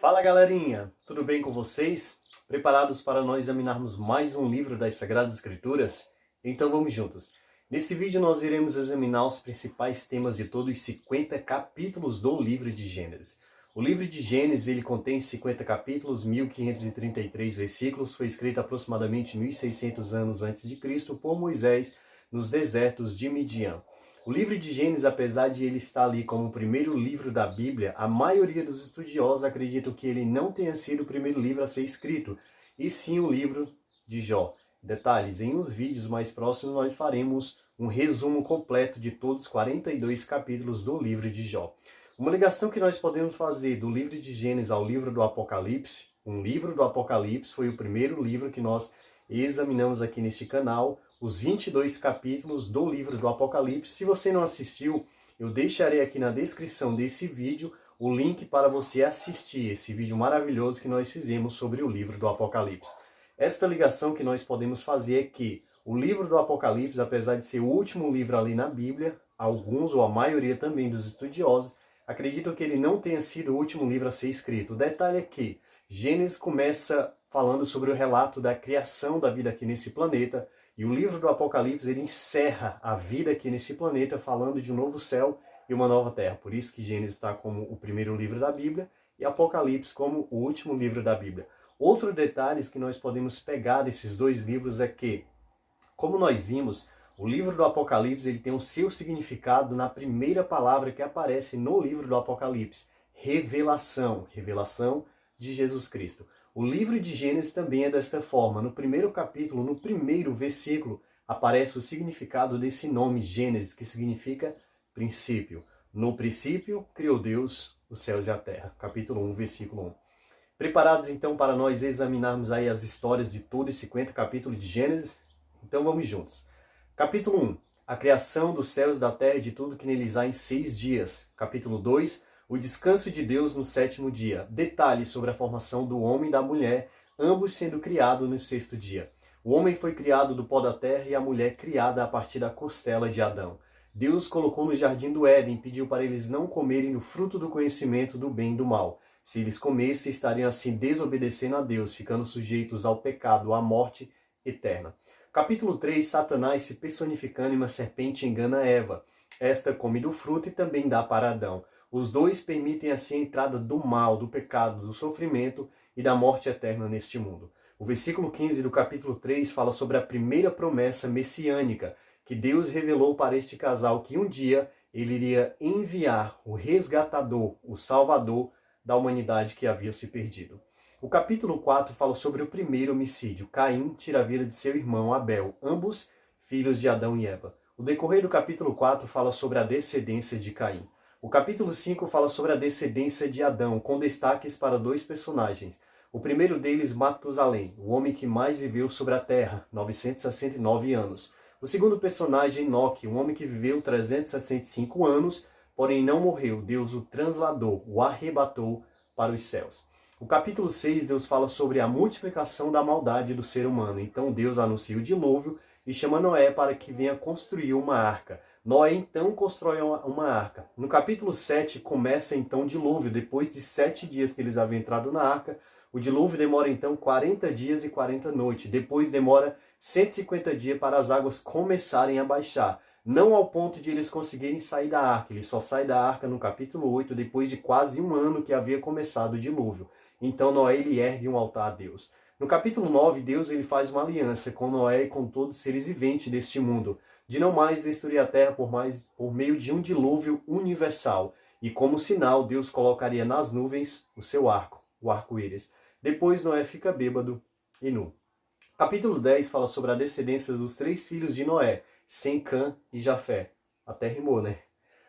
Fala galerinha, tudo bem com vocês? Preparados para nós examinarmos mais um livro das Sagradas Escrituras? Então vamos juntos. Nesse vídeo nós iremos examinar os principais temas de todos os 50 capítulos do livro de Gênesis. O livro de Gênesis ele contém 50 capítulos, 1533 versículos, foi escrito aproximadamente 1600 anos antes de Cristo por Moisés nos desertos de Midian. O livro de Gênesis, apesar de ele estar ali como o primeiro livro da Bíblia, a maioria dos estudiosos acreditam que ele não tenha sido o primeiro livro a ser escrito, e sim o livro de Jó. Detalhes, em uns vídeos mais próximos nós faremos um resumo completo de todos os 42 capítulos do livro de Jó. Uma ligação que nós podemos fazer do livro de Gênesis ao livro do Apocalipse, um livro do Apocalipse foi o primeiro livro que nós examinamos aqui neste canal, os 22 capítulos do livro do Apocalipse. Se você não assistiu, eu deixarei aqui na descrição desse vídeo o link para você assistir esse vídeo maravilhoso que nós fizemos sobre o livro do Apocalipse. Esta ligação que nós podemos fazer é que o livro do Apocalipse, apesar de ser o último livro ali na Bíblia, alguns ou a maioria também dos estudiosos acreditam que ele não tenha sido o último livro a ser escrito. O detalhe é que Gênesis começa falando sobre o relato da criação da vida aqui nesse planeta, e o livro do Apocalipse ele encerra a vida aqui nesse planeta falando de um novo céu e uma nova terra. Por isso que Gênesis está como o primeiro livro da Bíblia e Apocalipse como o último livro da Bíblia. Outro detalhe que nós podemos pegar desses dois livros é que, como nós vimos, o livro do Apocalipse ele tem o seu significado na primeira palavra que aparece no livro do Apocalipse: revelação, revelação de Jesus Cristo. O livro de Gênesis também é desta forma. No primeiro capítulo, no primeiro versículo, aparece o significado desse nome Gênesis, que significa princípio. No princípio, criou Deus os céus e a terra. Capítulo 1, versículo 1. Preparados então para nós examinarmos aí as histórias de todos os 50 capítulos de Gênesis? Então vamos juntos. Capítulo 1. A criação dos céus e da terra e de tudo que neles há em 6 dias. Capítulo 2. O descanso de Deus no 7º dia. Detalhes sobre a formação do homem e da mulher, ambos sendo criados no 6º dia. O homem foi criado do pó da terra e a mulher criada a partir da costela de Adão. Deus colocou no jardim do Éden e pediu para eles não comerem do fruto do conhecimento do bem e do mal. Se eles comessem, estariam assim desobedecendo a Deus, ficando sujeitos ao pecado, à morte eterna. Capítulo 3, Satanás se personificando em uma serpente engana Eva. Esta come do fruto e também dá para Adão. Os dois permitem assim a entrada do mal, do pecado, do sofrimento e da morte eterna neste mundo. O versículo 15 do capítulo 3 fala sobre a primeira promessa messiânica que Deus revelou para este casal, que um dia ele iria enviar o resgatador, o salvador da humanidade que havia se perdido. O capítulo 4 fala sobre o primeiro homicídio. Caim tira a vida de seu irmão Abel, ambos filhos de Adão e Eva. O decorrer do capítulo 4 fala sobre a descendência de Caim. O capítulo 5 fala sobre a descendência de Adão, com destaques para dois personagens. O primeiro deles, Matusalém, o homem que mais viveu sobre a terra, 969 anos. O segundo personagem, Enoque, um homem que viveu 365 anos, porém não morreu. Deus o transladou, o arrebatou para os céus. O capítulo 6, Deus fala sobre a multiplicação da maldade do ser humano. Então Deus anuncia o dilúvio e chama Noé para que venha construir uma arca. Noé então constrói uma arca. No capítulo 7 começa então o dilúvio. Depois de 7 dias que eles haviam entrado na arca, o dilúvio demora então 40 dias e 40 noites. Depois demora 150 dias para as águas começarem a baixar. Não ao ponto de eles conseguirem sair da arca. Eles só saem da arca no capítulo 8, depois de quase um ano que havia começado o dilúvio. Então Noé ele ergue um altar a Deus. No capítulo 9, Deus ele faz uma aliança com Noé e com todos os seres viventes deste mundo, de não mais destruir a terra por meio de um dilúvio universal. E como sinal, Deus colocaria nas nuvens o seu arco, o arco-íris. Depois Noé fica bêbado e nu. Capítulo 10 fala sobre a descendência dos 3 filhos de Noé, Sem, Cã e Jafé. Até rimou, né?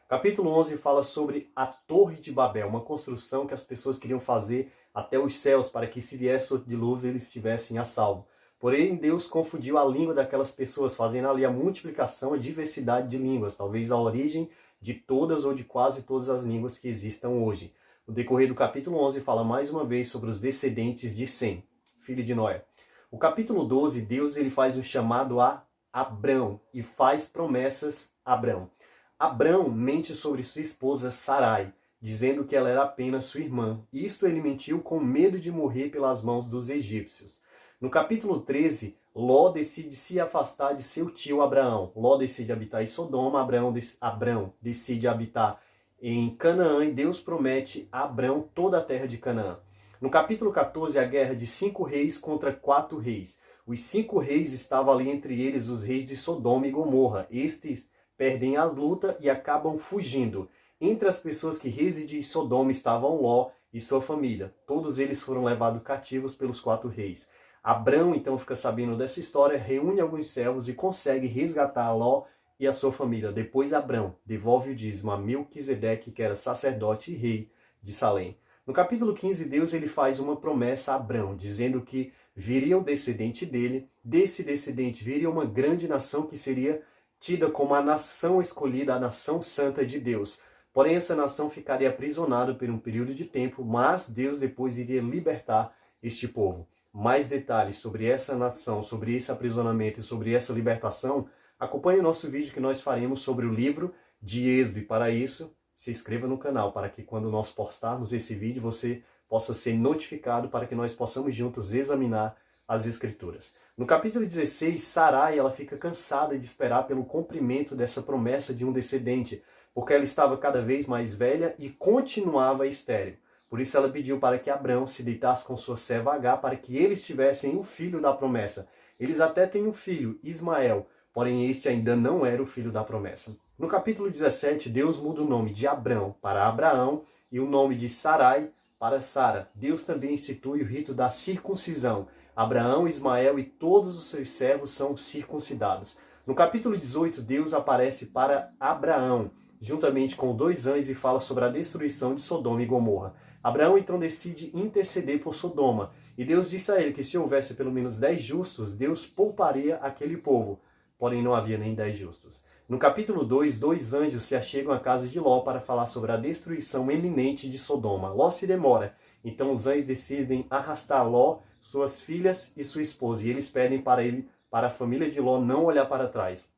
Capítulo 11 fala sobre a Torre de Babel, uma construção que as pessoas queriam fazer até os céus, para que se viesse o dilúvio eles estivessem a salvo. Porém, Deus confundiu a língua daquelas pessoas, fazendo ali a multiplicação, a diversidade de línguas, talvez a origem de todas ou de quase todas as línguas que existam hoje. No decorrer do capítulo 11 fala mais uma vez sobre os descendentes de Sem, filho de Noé. O capítulo 12, Deus ele faz um chamado a Abrão e faz promessas a Abrão. Abrão mente sobre sua esposa Sarai, dizendo que ela era apenas sua irmã. Isto ele mentiu com medo de morrer pelas mãos dos egípcios. No capítulo 13, Ló decide se afastar de seu tio Abraão. Ló decide habitar em Sodoma, Abrão decide habitar em Canaã e Deus promete a Abrão toda a terra de Canaã. No capítulo 14, a guerra de 5 reis contra 4 reis. Os 5 reis estavam ali, entre eles os reis de Sodoma e Gomorra. Estes perdem a luta e acabam fugindo. Entre as pessoas que residiam em Sodoma estavam Ló e sua família. Todos eles foram levados cativos pelos 4 reis. Abrão, então, fica sabendo dessa história, reúne alguns servos e consegue resgatar Ló e a sua família. Depois Abrão devolve o dízimo a Melquisedeque, que era sacerdote e rei de Salém. No capítulo 15, Deus ele faz uma promessa a Abrão, dizendo que viria o descendente dele, desse descendente viria uma grande nação que seria tida como a nação escolhida, a nação santa de Deus. Porém, essa nação ficaria aprisionada por um período de tempo, mas Deus depois iria libertar este povo. Mais detalhes sobre essa nação, sobre esse aprisionamento e sobre essa libertação, acompanhe o nosso vídeo que nós faremos sobre o livro de Êxodo. E para isso, se inscreva no canal, para que quando nós postarmos esse vídeo, você possa ser notificado para que nós possamos juntos examinar as Escrituras. No capítulo 16, Sarai ela fica cansada de esperar pelo cumprimento dessa promessa de um descendente, porque ela estava cada vez mais velha e continuava estéril. Por isso ela pediu para que Abrão se deitasse com sua serva Agar para que eles tivessem o filho da promessa. Eles até têm um filho, Ismael, porém este ainda não era o filho da promessa. No capítulo 17, Deus muda o nome de Abrão para Abraão e o nome de Sarai para Sara. Deus também institui o rito da circuncisão. Abraão, Ismael e todos os seus servos são circuncidados. No capítulo 18, Deus aparece para Abraão, juntamente com 2 anjos, e fala sobre a destruição de Sodoma e Gomorra. Abraão então decide interceder por Sodoma, e Deus disse a ele que se houvesse pelo menos 10 justos, Deus pouparia aquele povo, porém não havia nem 10 justos. No capítulo 2, 2 anjos se achegam à casa de Ló para falar sobre a destruição iminente de Sodoma. Ló se demora, então os anjos decidem arrastar Ló, suas filhas e sua esposa, e eles pedem para a família de Ló não olhar para trás.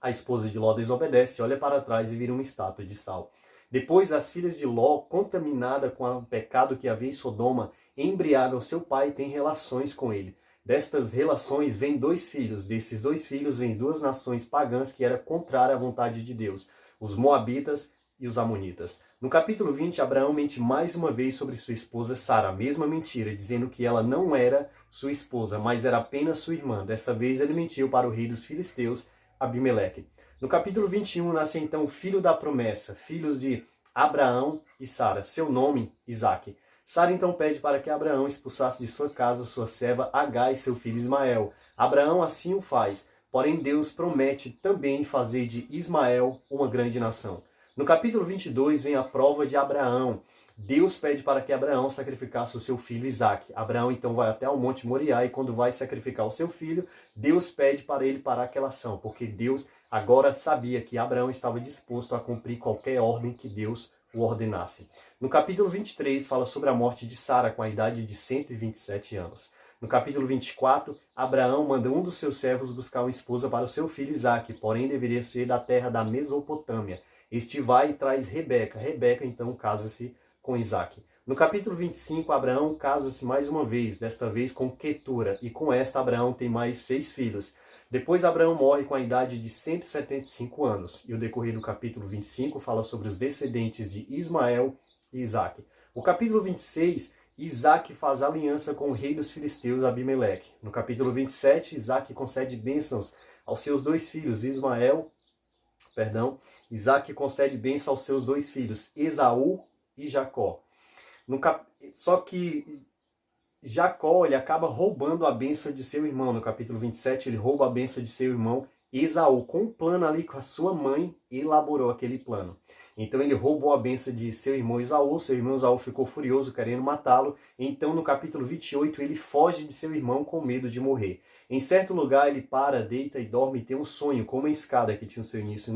A esposa de Ló desobedece, olha para trás e vira uma estátua de sal. Depois, as filhas de Ló, contaminadas com o pecado que havia em Sodoma, embriagam seu pai e têm relações com ele. Destas relações vêm 2 filhos. Desses 2 filhos vêm 2 nações pagãs que eram contrárias à vontade de Deus, os Moabitas e os Amonitas. No capítulo 20, Abraão mente mais uma vez sobre sua esposa Sara, a mesma mentira, dizendo que ela não era sua esposa, mas era apenas sua irmã. Desta vez ele mentiu para o rei dos filisteus, Abimeleque. No capítulo 21, nasce então o filho da promessa, filhos de Abraão e Sara, seu nome, Isaque. Sara então pede para que Abraão expulsasse de sua casa sua serva Agar e seu filho Ismael. Abraão assim o faz, porém Deus promete também fazer de Ismael uma grande nação. No capítulo 22 vem a prova de Abraão. Deus pede para que Abraão sacrificasse o seu filho Isaque. Abraão então vai até o Monte Moriá e quando vai sacrificar o seu filho, Deus pede para ele parar aquela ação, porque Deus agora sabia que Abraão estava disposto a cumprir qualquer ordem que Deus o ordenasse. No capítulo 23 fala sobre a morte de Sara com a idade de 127 anos. No capítulo 24, Abraão manda um dos seus servos buscar uma esposa para o seu filho Isaque, porém deveria ser da terra da Mesopotâmia. Este vai e traz Rebeca. Rebeca então casa-se com Isaque. No capítulo 25, Abraão casa-se mais uma vez, desta vez com Quetura, e com esta Abraão tem mais 6 filhos. Depois Abraão morre com a idade de 175 anos, e o decorrer do capítulo 25 fala sobre os descendentes de Ismael e Isaque. O capítulo 26, Isaque faz aliança com o rei dos filisteus, Abimeleque. No capítulo 27, Isaque concede bênçãos aos seus 2 filhos, Isaque concede bênção aos seus 2 filhos, Esaú e Jacó. Só que Jacó ele acaba roubando a bênção de seu irmão. No capítulo 27 ele rouba a bênção de seu irmão Esaú. Com um plano ali com a sua mãe, elaborou aquele plano. Então ele roubou a bênção de seu irmão Esaú. Seu irmão Esaú ficou furioso, querendo matá-lo. Então no capítulo 28 ele foge de seu irmão com medo de morrer. Em certo lugar ele para, deita e dorme e tem um sonho com uma escada que tinha o seu início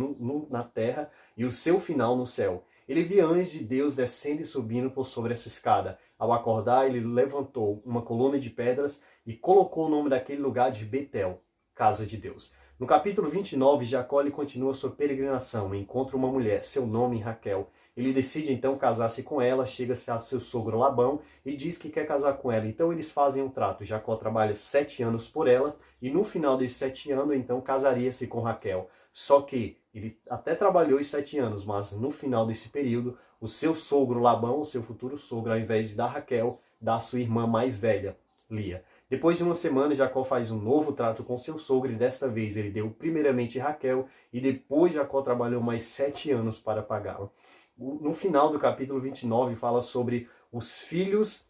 na terra e o seu final no céu. Ele via anjos de Deus descendo e subindo por sobre essa escada. Ao acordar, ele levantou uma coluna de pedras e colocou o nome daquele lugar de Betel, casa de Deus. No capítulo 29, Jacó continua sua peregrinação e encontra uma mulher, seu nome Raquel. ele decide então casar-se com ela, chega-se a seu sogro Labão e diz que quer casar com ela. Então eles fazem um trato. Jacó trabalha 7 anos por ela e no final desses 7 anos, então, casaria-se com Raquel. Só que ele até trabalhou os 7 anos, mas no final desse período, o seu sogro Labão, o seu futuro sogro, ao invés de dar Raquel, dá a sua irmã mais velha, Lia. Depois de uma semana, Jacó faz um novo trato com seu sogro e desta vez ele deu primeiramente Raquel e depois Jacó trabalhou mais 7 anos para pagá-la. No final do capítulo 29 fala sobre os filhos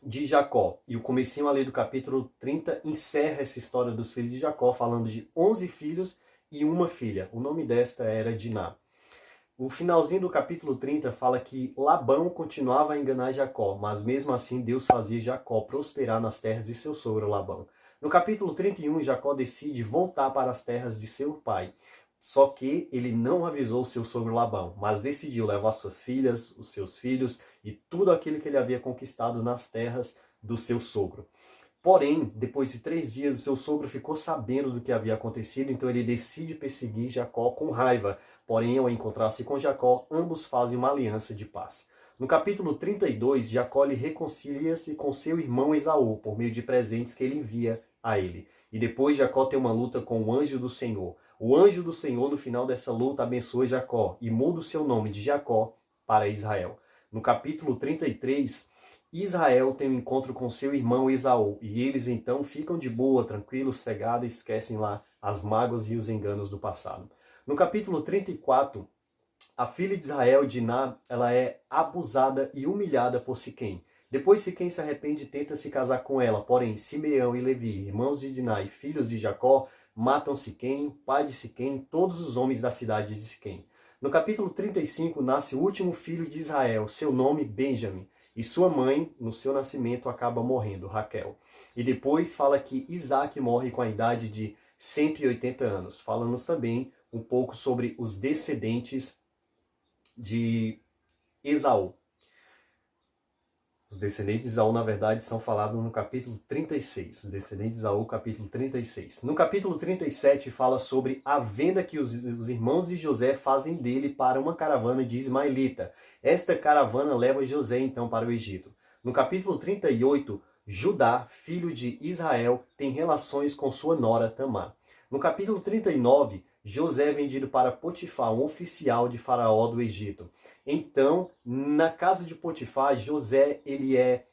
de Jacó. E o comecinho ali do capítulo 30 encerra essa história dos filhos de Jacó, falando de 11 filhos e uma filha. O nome desta era Diná. O finalzinho do capítulo 30 fala que Labão continuava a enganar Jacó, mas mesmo assim Deus fazia Jacó prosperar nas terras de seu sogro Labão. No capítulo 31, Jacó decide voltar para as terras de seu pai. Só que ele não avisou seu sogro Labão, mas decidiu levar suas filhas, os seus filhos e tudo aquilo que ele havia conquistado nas terras do seu sogro. Porém, depois de 3 dias, o seu sogro ficou sabendo do que havia acontecido, então ele decide perseguir Jacó com raiva. Porém, ao encontrar-se com Jacó, ambos fazem uma aliança de paz. No capítulo 32, Jacó reconcilia-se com seu irmão Esaú, por meio de presentes que ele envia a ele. E depois Jacó tem uma luta com o anjo do Senhor. O anjo do Senhor, no final dessa luta, abençoa Jacó e muda o seu nome de Jacó para Israel. No capítulo 33, Israel tem um encontro com seu irmão Esaú, e eles então ficam de boa, tranquilos, cegados, e esquecem lá as mágoas e os enganos do passado. No capítulo 34, a filha de Israel, Diná, ela é abusada e humilhada por Siquém. Depois Siquém se arrepende e tenta se casar com ela, porém Simeão e Levi, irmãos de Diná e filhos de Jacó, matam Siquém, pai de Siquém, todos os homens da cidade de Siquém. No capítulo 35, nasce o último filho de Israel, seu nome Benjamim. E sua mãe, no seu nascimento, acaba morrendo, Raquel. E depois fala que Isaac morre com a idade de 180 anos. Falamos também um pouco sobre os descendentes de Esaú. Os descendentes de Esaú, na verdade, são falados no capítulo 36. Os descendentes de Esaú, capítulo 36. No capítulo 37, fala sobre a venda que os irmãos de José fazem dele para uma caravana de ismaelita. Esta caravana leva José, então, para o Egito. No capítulo 38, Judá, filho de Israel, tem relações com sua nora Tamar. No capítulo 39, José é vendido para Potifar, um oficial de Faraó do Egito. Então, na casa de Potifar, José ele é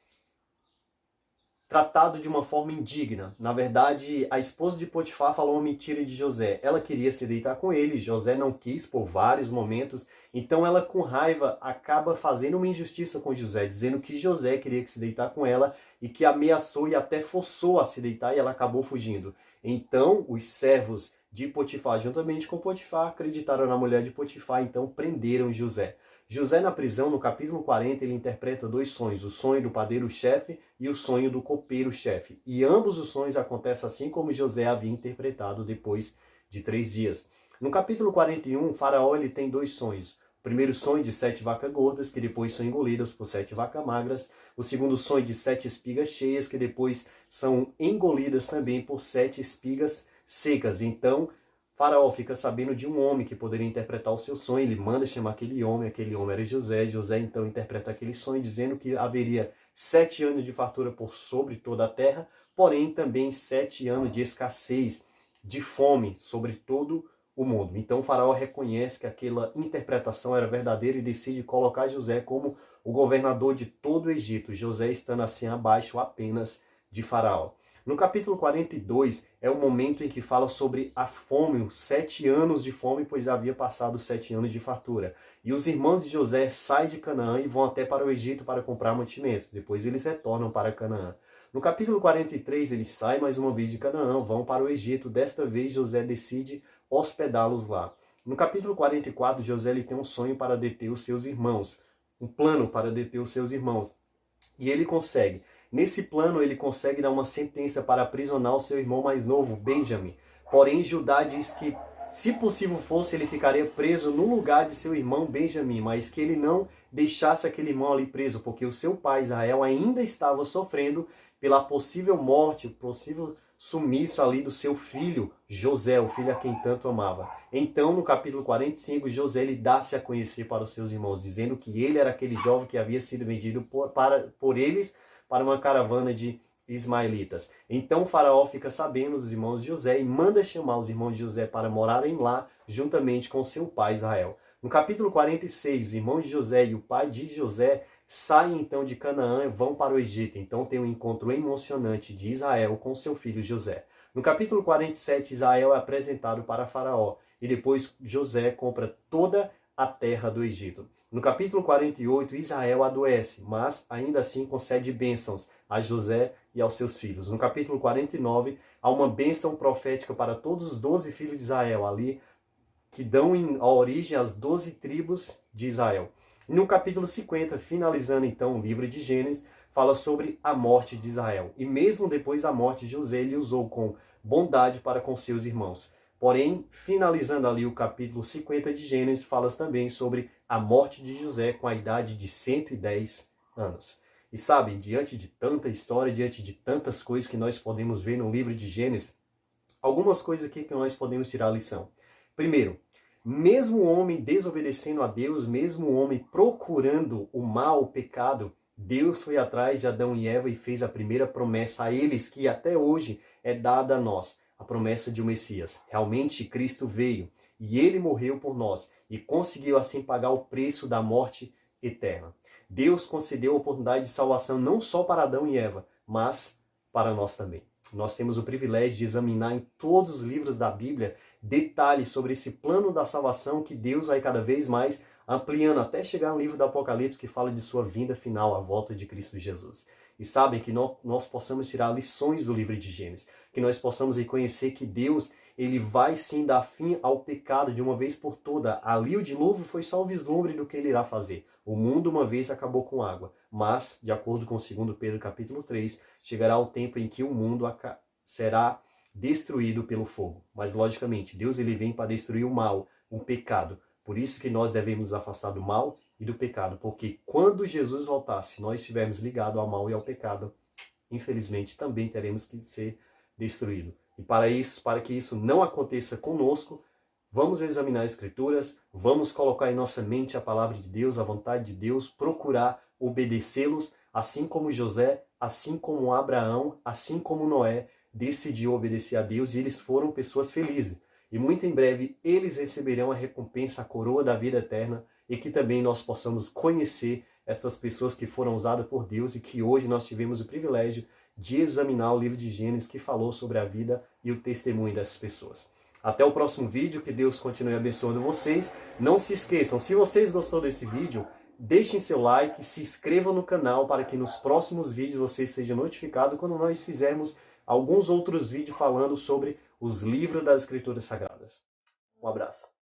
tratado de uma forma indigna. Na verdade, a esposa de Potifar falou uma mentira de José. Ela queria se deitar com ele, José não quis por vários momentos. Então ela, com raiva, acaba fazendo uma injustiça com José, dizendo que José queria que se deitar com ela e que ameaçou e até forçou a se deitar e ela acabou fugindo. Então, os servos de Potifar, juntamente com Potifar, acreditaram na mulher de Potifar, então prenderam José. José, na prisão, no capítulo 40, ele interpreta 2 sonhos, o sonho do padeiro-chefe e o sonho do copeiro-chefe. E ambos os sonhos acontecem assim como José havia interpretado depois de 3 dias. No capítulo 41, Faraó ele tem 2 sonhos. O primeiro sonho de 7 vacas gordas, que depois são engolidas por 7 vacas magras. O segundo sonho de 7 espigas cheias, que depois são engolidas também por 7 espigas secas. Então, Faraó fica sabendo de um homem que poderia interpretar o seu sonho, ele manda chamar aquele homem era José. José então interpreta aquele sonho, dizendo que haveria 7 anos de fartura por sobre toda a terra, porém também 7 anos de escassez, de fome sobre todo o mundo. Então Faraó reconhece que aquela interpretação era verdadeira e decide colocar José como o governador de todo o Egito, José estando assim abaixo apenas de Faraó. No capítulo 42 é o momento em que fala sobre a fome, os 7 anos de fome, pois havia passado 7 anos de fartura. E os irmãos de José saem de Canaã e vão até para o Egito para comprar mantimentos. Depois eles retornam para Canaã. No capítulo 43 eles saem mais uma vez de Canaã, vão para o Egito. Desta vez José decide hospedá-los lá. No capítulo 44 José ele tem um sonho para deter os seus irmãos. Um plano para deter os seus irmãos. E ele consegue. Nesse plano, ele consegue dar uma sentença para aprisionar o seu irmão mais novo, Benjamim. Porém, Judá diz que, se possível fosse, ele ficaria preso no lugar de seu irmão Benjamim, mas que ele não deixasse aquele irmão ali preso, porque o seu pai Israel ainda estava sofrendo pela possível morte, possível sumiço ali do seu filho José, o filho a quem tanto amava. Então, no capítulo 45, José ele dá-se a conhecer para os seus irmãos, dizendo que ele era aquele jovem que havia sido vendido por eles para uma caravana de ismaelitas. Então o faraó fica sabendo dos irmãos de José e manda chamar os irmãos de José para morarem lá, juntamente com seu pai Israel. No capítulo 46, os irmãos de José e o pai de José saem então de Canaã e vão para o Egito. Então tem um encontro emocionante de Israel com seu filho José. No capítulo 47, Israel é apresentado para Faraó e depois José compra toda a terra do Egito. No capítulo 48, Israel adoece, mas ainda assim concede bênçãos a José e aos seus filhos. No capítulo 49, há uma bênção profética para todos os 12 filhos de Israel ali, que dão a origem às 12 tribos de Israel. E no capítulo 50, finalizando então o livro de Gênesis, fala sobre a morte de Israel. E mesmo depois da morte de José, ele usou com bondade para com seus irmãos. Porém, finalizando ali o capítulo 50 de Gênesis, fala também sobre a morte de José com a idade de 110 anos. E sabem, diante de tanta história, diante de tantas coisas que nós podemos ver no livro de Gênesis, algumas coisas aqui que nós podemos tirar a lição. Primeiro, mesmo o homem desobedecendo a Deus, mesmo o homem procurando o mal, o pecado, Deus foi atrás de Adão e Eva e fez a primeira promessa a eles, que até hoje é dada a nós, a promessa de um Messias. Realmente Cristo veio e ele morreu por nós e conseguiu assim pagar o preço da morte eterna. Deus concedeu a oportunidade de salvação não só para Adão e Eva, mas para nós também. Nós temos o privilégio de examinar em todos os livros da Bíblia detalhes sobre esse plano da salvação que Deus vai cada vez mais ampliando, até chegar no livro do Apocalipse que fala de sua vinda final, a volta de Cristo Jesus. E sabem que nós possamos tirar lições do livro de Gênesis, que nós possamos reconhecer que Deus ele vai sim dar fim ao pecado de uma vez por toda. Ali o dilúvio foi só o vislumbre do que ele irá fazer. O mundo uma vez acabou com água, mas, de acordo com 2 Pedro capítulo 3, chegará o tempo em que o mundo será destruído pelo fogo. Mas, logicamente, Deus ele vem para destruir o mal, o pecado. Por isso que nós devemos nos afastar do mal e do pecado, porque quando Jesus voltar, se nós estivermos ligados ao mal e ao pecado, infelizmente também teremos que ser destruídos. E para que isso não aconteça conosco, vamos examinar as Escrituras, vamos colocar em nossa mente a palavra de Deus, a vontade de Deus, procurar obedecê-los, assim como José, assim como Abraão, assim como Noé decidiu obedecer a Deus e eles foram pessoas felizes. E muito em breve eles receberão a recompensa, a coroa da vida eterna e que também nós possamos conhecer estas pessoas que foram usadas por Deus e que hoje nós tivemos o privilégio de examinar o livro de Gênesis que falou sobre a vida e o testemunho dessas pessoas. Até o próximo vídeo, que Deus continue abençoando vocês. Não se esqueçam, se vocês gostaram desse vídeo, deixem seu like, se inscrevam no canal para que nos próximos vídeos vocês sejam notificados quando nós fizermos alguns outros vídeos falando sobre os livros das Escrituras Sagradas. Um abraço.